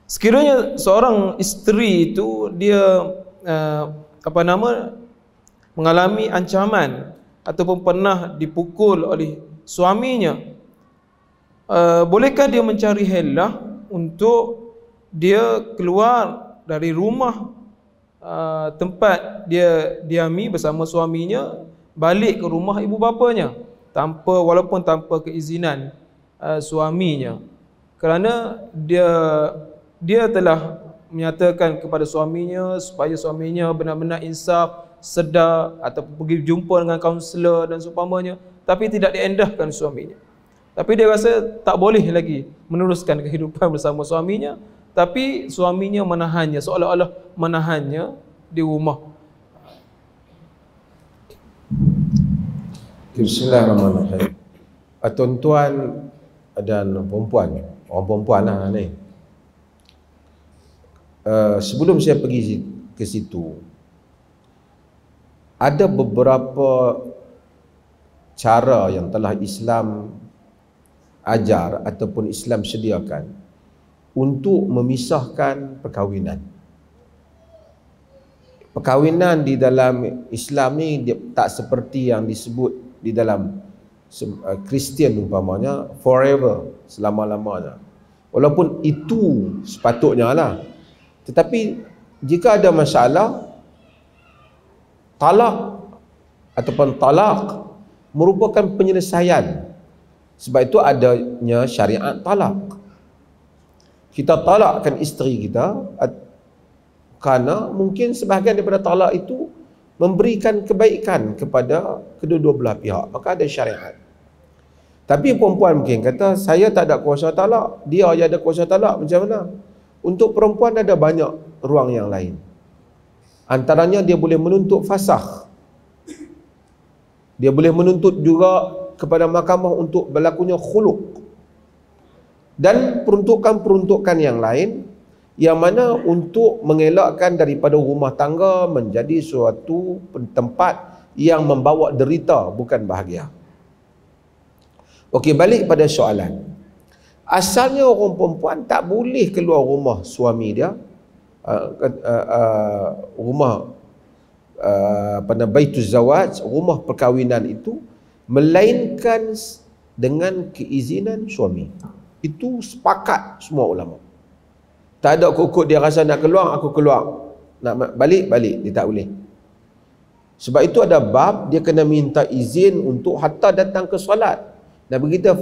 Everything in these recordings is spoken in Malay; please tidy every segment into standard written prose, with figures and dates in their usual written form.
Sekiranya seorang isteri itu dia mengalami ancaman ataupun pernah dipukul oleh suaminya, bolehkah dia mencari helah untuk dia keluar dari rumah tempat dia diami bersama suaminya, balik ke rumah ibu bapanya walaupun tanpa keizinan suaminya, kerana dia telah menyatakan kepada suaminya supaya suaminya benar-benar insaf, sedar, atau pergi jumpa dengan kaunselor dan seumpamanya, tapi tidak diendahkan suaminya. Tapi dia rasa tak boleh lagi meneruskan kehidupan bersama suaminya, tapi suaminya menahannya, seolah-olah menahannya di rumah. Bismillahirrahmanirrahim. Tuan-tuan dan perempuan, orang perempuan lah ni. Sebelum saya pergi ke situ, ada beberapa cara yang telah Islam ajar ataupun Islam sediakan untuk memisahkan perkahwinan. Perkahwinan di dalam Islam ni tak seperti yang disebut di dalam Kristian umpamanya forever, selama-lamanya. Walaupun itu sepatutnya lah, tetapi jika ada masalah, talak ataupun talak merupakan penyelesaian. Sebab itu adanya syariat talak. Kita talakkan isteri kita kerana mungkin sebahagian daripada talak itu memberikan kebaikan kepada kedua-dua belah pihak, maka ada syariat. Tapi perempuan mungkin kata, saya tak ada kuasa talak, dia yang ada kuasa talak, macam mana? Untuk perempuan ada banyak ruang yang lain. Antaranya dia boleh menuntut fasakh. Dia boleh menuntut juga kepada mahkamah untuk berlakunya khuluk. Dan peruntukan-peruntukan yang lain, yang mana untuk mengelakkan daripada rumah tangga menjadi suatu tempat yang membawa derita, bukan bahagia. Okey, balik pada soalan. Asalnya orang perempuan tak boleh keluar rumah suami dia, rumah baituz zawaj, rumah perkahwinan itu, melainkan dengan keizinan suami. Itu sepakat semua ulama. Tak ada kukut dia rasa nak keluar, aku keluar. Nak balik, dia tak boleh. Sebab itu ada bab dia kena minta izin untuk hatta datang ke solat. Nabi kita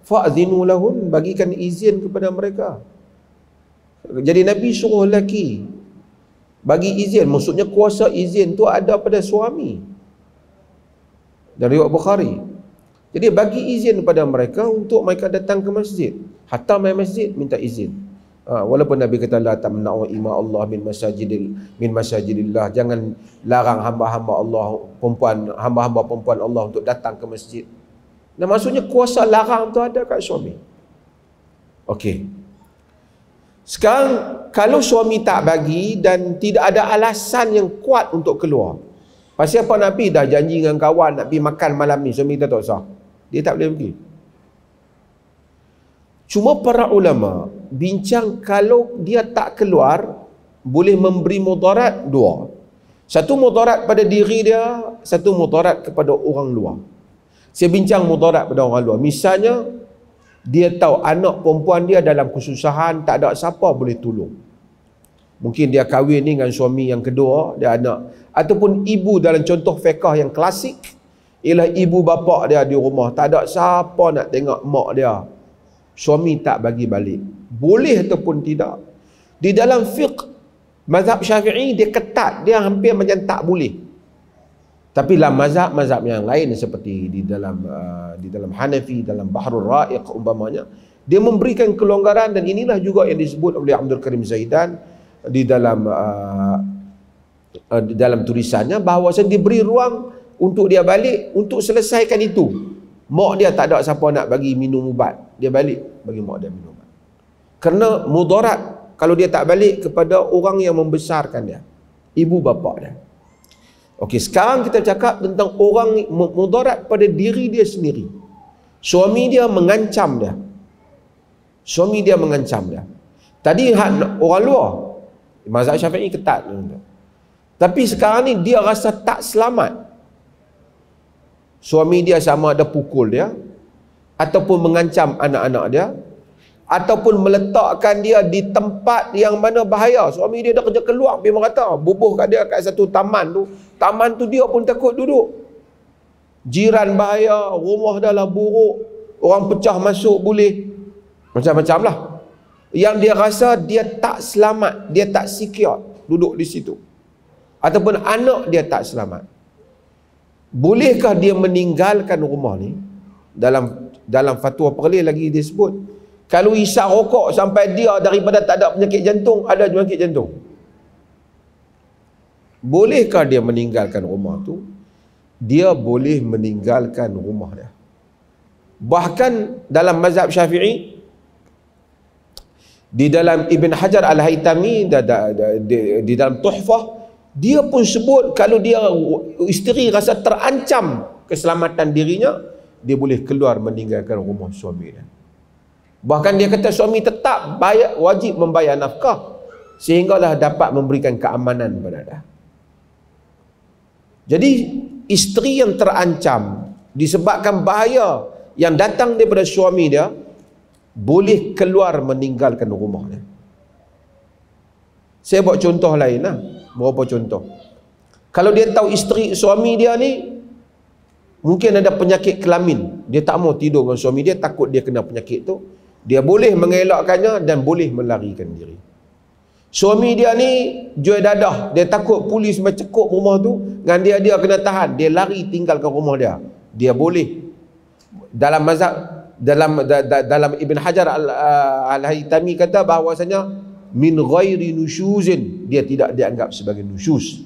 fa'zinu lahun, bagikan izin kepada mereka. Jadi Nabi suruh lelaki bagi izin, maksudnya kuasa izin tu ada pada suami. Dari riwayat Bukhari. Jadi bagi izin kepada mereka untuk mereka datang ke masjid. Hatta main masjid minta izin. Walaupun Nabi kata la tamna'u ima Allah min masajidillah, jangan larang hamba-hamba Allah hamba-hamba perempuan Allah untuk datang ke masjid. Nah, maksudnya kuasa larang tu ada kat suami. Okey. Sekarang kalau suami tak bagi dan tidak ada alasan yang kuat untuk keluar. Pasal apa Nabi dah janji dengan kawan nak pergi makan malam ni, suami kita tak usah. Dia tak boleh pergi. Cuma para ulama bincang kalau dia tak keluar boleh memberi mudarat dua. Satu mudarat pada diri dia, satu mudarat kepada orang luar. Saya bincang mudarat pada orang luar. Misalnya dia tahu anak perempuan dia dalam kesusahan, tak ada siapa boleh tolong. Mungkin dia kahwin ni dengan suami yang kedua, dia anak. Ataupun ibu dalam contoh fiqh yang klasik, ialah ibu bapa dia di rumah, tak ada siapa nak tengok mak dia. Suami tak bagi balik. Boleh ataupun tidak. Di dalam fiqh mazhab Syafi'i dia ketat, dia hampir macam tak boleh. Tapi dalam mazhab-mazhab yang lain seperti di dalam Hanafi, dalam Bahrul Ra'iq umpamanya, dia memberikan kelonggaran, dan inilah juga yang disebut oleh Abdul Karim Zaidan di dalam tulisannya, bahawa diberi ruang untuk dia balik untuk selesaikan itu. Mak dia tak ada siapa nak bagi minum ubat, dia balik bagi mak dia minum ubat. Kerana mudarat kalau dia tak balik kepada orang yang membesarkan dia, ibu bapa dia. Okey, sekarang kita cakap tentang orang mudarat pada diri dia sendiri. Suami dia mengancam dia. Tadi orang luar, mazhab Syafi'i ketat. Tapi sekarang ni dia rasa tak selamat. Suami dia sama ada pukul dia, ataupun mengancam anak-anak dia, ataupun meletakkan dia di tempat yang mana bahaya. Suami dia dah kerja keluar pergi merata, bubuh kat dia kat satu taman tu dia pun takut duduk. Jiran bahaya, rumah dah lah buruk, orang pecah masuk boleh, macam-macam lah. Yang dia rasa dia tak selamat, dia tak secure duduk di situ, ataupun anak dia tak selamat. Bolehkah dia meninggalkan rumah ni? Dalam fatwa Perlis lagi dia sebut, kalau isap rokok sampai dia daripada tak ada penyakit jantung, ada penyakit jantung, bolehkah dia meninggalkan rumah tu? Dia boleh meninggalkan rumah dia. Bahkan dalam mazhab Syafi'i, di dalam Ibn Hajar Al-Haytami, di dalam Tuhfah, dia pun sebut kalau dia isteri rasa terancam keselamatan dirinya, dia boleh keluar meninggalkan rumah suami dia. Bahkan dia kata suami tetap wajib membayar nafkah sehinggalah dapat memberikan keamanan kepada dia. Jadi isteri yang terancam disebabkan bahaya yang datang daripada suami dia, boleh keluar meninggalkan rumah dia. Saya buat contoh lain lah. Berapa contoh. Kalau dia tahu suami dia ni mungkin ada penyakit kelamin, dia tak mau tidur dengan suami dia, takut dia kena penyakit tu, dia boleh mengelakkannya dan boleh melarikan diri. Suami dia ni jual dadah, dia takut polis mencekup rumah tu, dengan dia kena tahan, dia lari tinggalkan rumah dia. Dia boleh. Dalam mazhab, dalam Ibn Hajar Al-Haytami kata bahawasanya min ghairi nusyuzin, dia tidak dianggap sebagai nusyuz.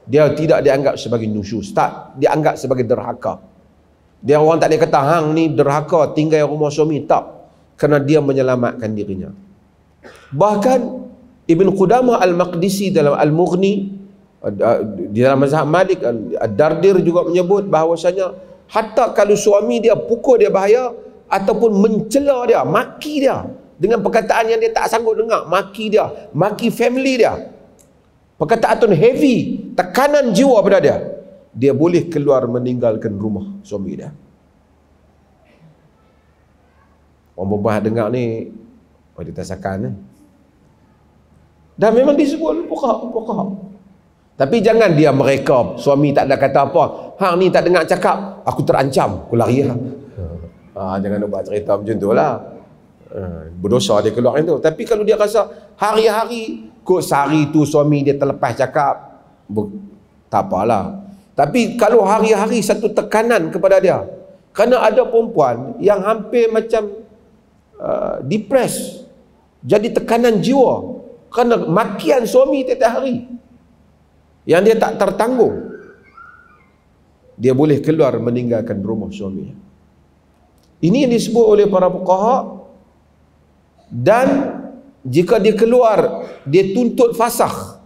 Dia tidak dianggap sebagai nusyuz, tak dianggap sebagai derhaka. Dia orang tak boleh kata hang ni derhaka tinggal rumah suami, tak, kerana dia menyelamatkan dirinya. Bahkan Ibn Qudamah Al-Maqdisi dalam Al-Mughni, di dalam mazhab Malik, Ad-Dardir juga menyebut bahawasanya hatta kalau suami dia pukul dia bahaya, ataupun mencela dia, maki dia dengan perkataan yang dia tak sanggup dengar, maki dia, maki family dia, perkataan heavy, tekanan jiwa pada dia, dia boleh keluar meninggalkan rumah suami dia. Orang perempuan dengar ni, dia tak sakan. Dan memang disebut pokok. Tapi jangan dia mereka, suami tak ada kata apa, hang ni tak dengar cakap, aku terancam, aku lari lah. Jangan nak buat cerita macam tu lah. Berdosa dia keluar itu. Tapi kalau dia rasa hari-hari, kok sehari tu suami dia terlepas cakap, tak apalah. Tapi kalau hari-hari satu tekanan kepada dia, kerana ada perempuan yang hampir macam depressed, jadi tekanan jiwa kerana makian suami tiap hari yang dia tak tertanggung, dia boleh keluar meninggalkan rumah suami. Ini yang disebut oleh para fuqaha. Dan jika dia keluar, dia tuntut fasakh,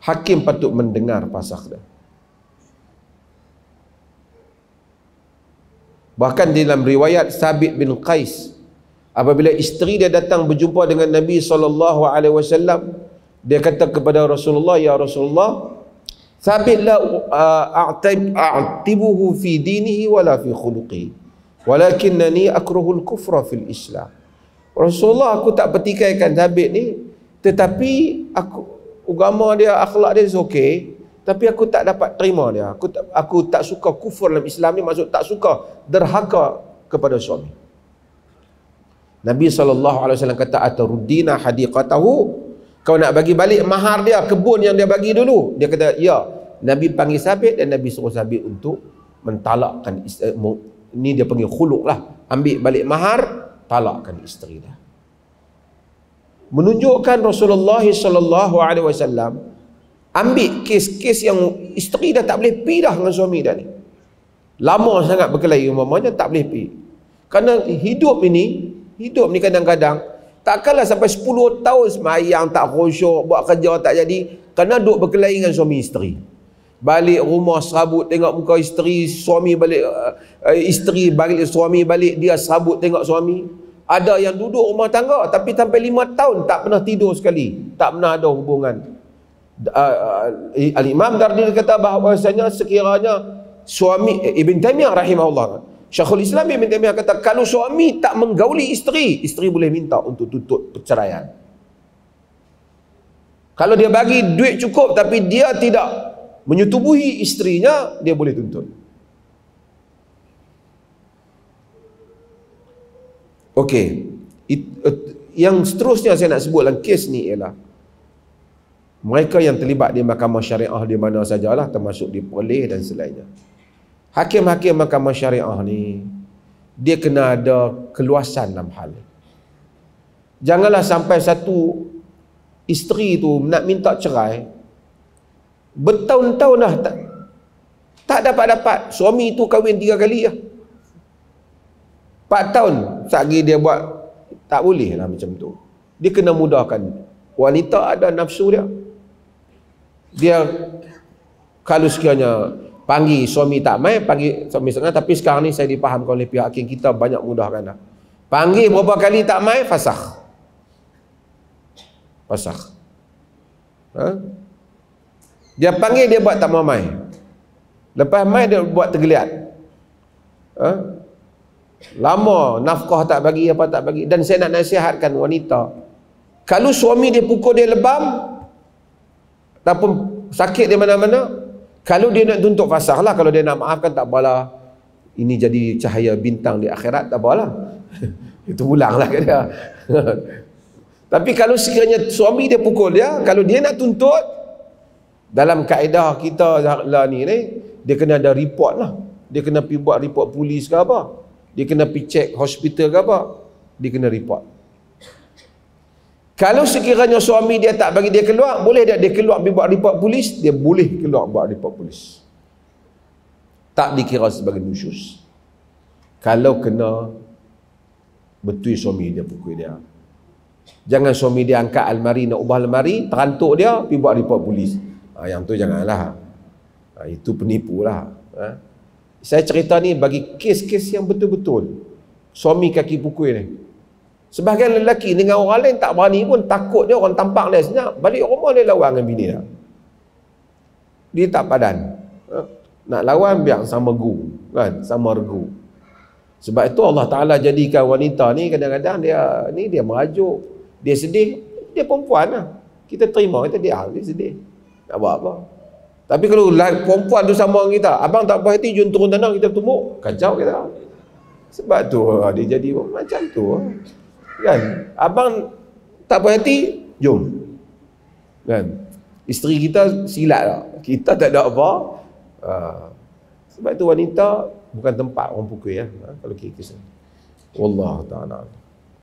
hakim patut mendengar fasakh dia. Bahkan dalam riwayat Sabit bin Qais, apabila isteri dia datang berjumpa dengan Nabi SAW, dia kata kepada Rasulullah, ya Rasulullah, Sabit la a'tibuhu fi dinihi wala fi khuluqihi, walakinnani akruhul kufra fil Islam. Rasulullah, aku tak pertikaikan Sabit ni, tetapi agama dia, akhlak dia okey, tapi aku tak dapat terima dia. Aku tak suka kufur dalam Islam ni, maksud tak suka derhaka kepada suami. Nabi SAW kata, ataruddina hadiqatahu, kau nak bagi balik mahar dia, kebun yang dia bagi dulu? Dia kata, ya. Nabi panggil Sabit dan Nabi suruh Sabit untuk mentalakkan ni, dia panggil khuluk lah, ambil balik mahar, talakkan isteri dia. Menunjukkan Rasulullah SAW ambil kes-kes yang isteri dah tak boleh pergi dah dengan suami dah ni, lama sangat berkelahi umpamanya, tak boleh pergi. Kerana hidup ni kadang-kadang takkanlah sampai 10 tahun semayang tak khusyuk, buat kerja tak jadi, kerana duk berkelahi dengan suami isteri. balik rumah serabut tengok muka isteri, suami balik isteri balik, suami balik, dia serabut tengok suami. Ada yang duduk rumah tangga tapi sampai 5 tahun tak pernah tidur sekali, tak pernah ada hubungan. Al-Imam Dardir kata bahawasanya sekiranya suami, Ibn Taymiyah rahimahullah, Syekhul Islam Ibn Taymiyah kata, kalau suami tak menggauli isteri, isteri boleh minta untuk tuntut perceraian. Kalau dia bagi duit cukup tapi dia tidak menyetubuhi isterinya, dia boleh tuntut. Okey, yang seterusnya saya nak sebut dalam kes ni ialah mereka yang terlibat di mahkamah syariah di mana sajalah, termasuk di Perlis dan selainnya. Hakim-hakim mahkamah syariah ni dia kena ada keluasan dalam hal. Janganlah sampai satu isteri tu nak minta cerai, bertahun-tahun dah tak dapat-dapat. Suami tu kahwin 3 kali lah, 4 tahun lagi dia buat, tak boleh lah macam tu. Dia kena mudahkan. Wanita ada nafsu dia. Dia kalau sekiranya panggil suami tak mai, panggil suami setengah, tapi sekarang ni saya dipahamkan oleh pihak hakim kita banyak mudahkan dah. Panggil berapa kali tak mai, fasakh. Fasakh. Dia panggil, dia buat tak mau mai. Lepas mai dia buat tergeliat. Lama nafkah tak bagi, apa tak bagi. Dan saya nak nasihatkan wanita, kalau suami dia pukul dia lebam ataupun sakit di mana-mana, kalau dia nak tuntut fasakh lah. Kalau dia nak maafkan tak apalah, ini jadi cahaya bintang di akhirat, tak apalah. Itu pulang lah ke dia. Tapi kalau sekiranya suami dia pukul dia, kalau dia nak tuntut, dalam kaedah kita lah ni, dia kena ada report lah. Dia kena pergi buat report polis ke apa, dia kena pergi cek hospital ke apa, dia kena report. Kalau sekiranya suami dia tak bagi dia keluar, boleh dia keluar pergi buat report polis, dia boleh keluar buat report polis. Tak dikira sebagai nusyus. Kalau kena betul suami dia pukul dia. Jangan suami dia angkat almari, nak ubah almari, terantuk dia, pergi buat report polis. Yang tu janganlah. Itu penipu lah. Saya cerita ni bagi kes-kes yang betul-betul suami kaki pukul ni. Sebahagian lelaki dengan orang lain tak berani pun, takut dia orang tampak dia senyap, balik rumah dia lawan dengan bini dia. Dia tak padan. Nak lawan biar sama gu, kan, sama regu. Sebab itu Allah Ta'ala jadikan wanita ni kadang-kadang dia merajuk, dia sedih, dia perempuan lah. Kita terima, kita dia sedih. Tak buat apa. Tapi kalau perempuan tu sama orang kita, abang tak puas hati, jom turun tanah kita tumbuk, kacau kita. Sebab tu dia jadi macam tu kan. Abang tak puas hati, jom kan. Isteri kita silat lah, kita tak ada apa. Sebab tu wanita bukan tempat orang pukul ya. Kalau kisah Wallahu ta'ala.